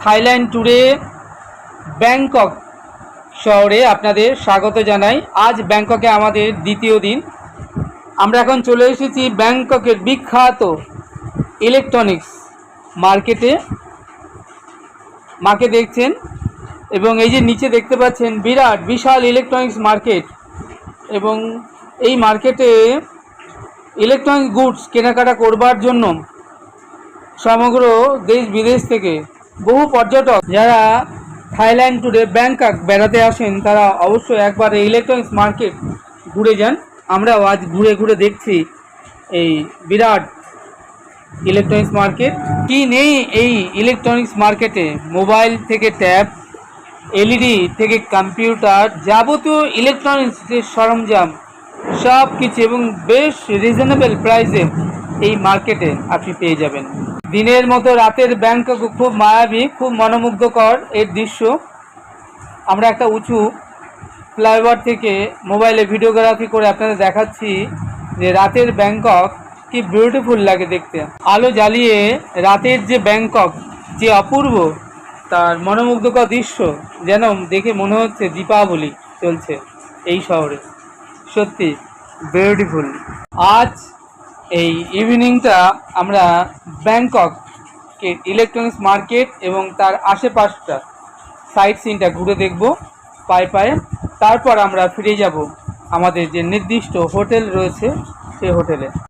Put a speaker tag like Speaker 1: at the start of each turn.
Speaker 1: Thailand ট্যুরে Bangkok শহরে আপনাদের স্বাগত জানাই। আজ ব্যাংককে আমাদের দ্বিতীয় দিন। আমরা এখন চলে এসেছি ব্যাংককের বিখ্যাত ইলেকট্রনিক্স মার্কেটে। মাকে দেখছেন এবং এই যে নিচে দেখতে পাচ্ছেন বিশাল ইলেকট্রনিক্স মার্কেট, এবং এই মার্কেটে ইলেকট্রনিক গুডস কেনাকাটা করবার জন্য সমগ্র দেশ বিদেশ থেকে বহু পর্যটক যারা থাইল্যান্ড ট্যুরে ব্যাংকক বেড়াতে আসেন তারা অবশ্যই একবার এই ইলেকট্রনিক্স মার্কেট ঘুরে যান। আমরাও আজ ঘুরে ঘুরে দেখছি এই বিরাট ইলেকট্রনিক্স মার্কেট। কি নেই এই ইলেকট্রনিক্স মার্কেটে? মোবাইল থেকে ট্যাব, এলইডি থেকে কম্পিউটার, যাবতীয় ইলেকট্রনিক্সের সরঞ্জাম সব কিছু এবং বেশ রিজনেবল প্রাইসে এই মার্কেটে আপনি পেয়ে যাবেন। দিনের মতো রাতের ব্যাংকক খুব মায়াবী, খুব মনোমুগ্ধকর এর দৃশ্য। আমরা একটা উঁচু ফ্লাইওভার থেকে মোবাইলে ভিডিওগ্রাফি করে আপনাদের দেখাচ্ছি যে রাতের ব্যাংকক কি বিউটিফুল লাগে দেখতে। আলো জ্বালিয়ে রাতের যে ব্যাংকক যে অপূর্ব, তার মনোমুগ্ধকর দৃশ্য যেন দেখে মনে হচ্ছে দীপাবলি চলছে এই শহরে। সত্যি বিউটিফুল। আজ এই ইভিনিংটা আমরা ব্যাংককে ইলেকট্রনিক্স মার্কেট এবং তার আশেপাশটা সাইট সিনটা ঘুরে দেখব পায়ে পায়ে। তারপর আমরা ফিরে যাব আমাদের যে নির্দিষ্ট হোটেল রয়েছে সেই হোটেলে।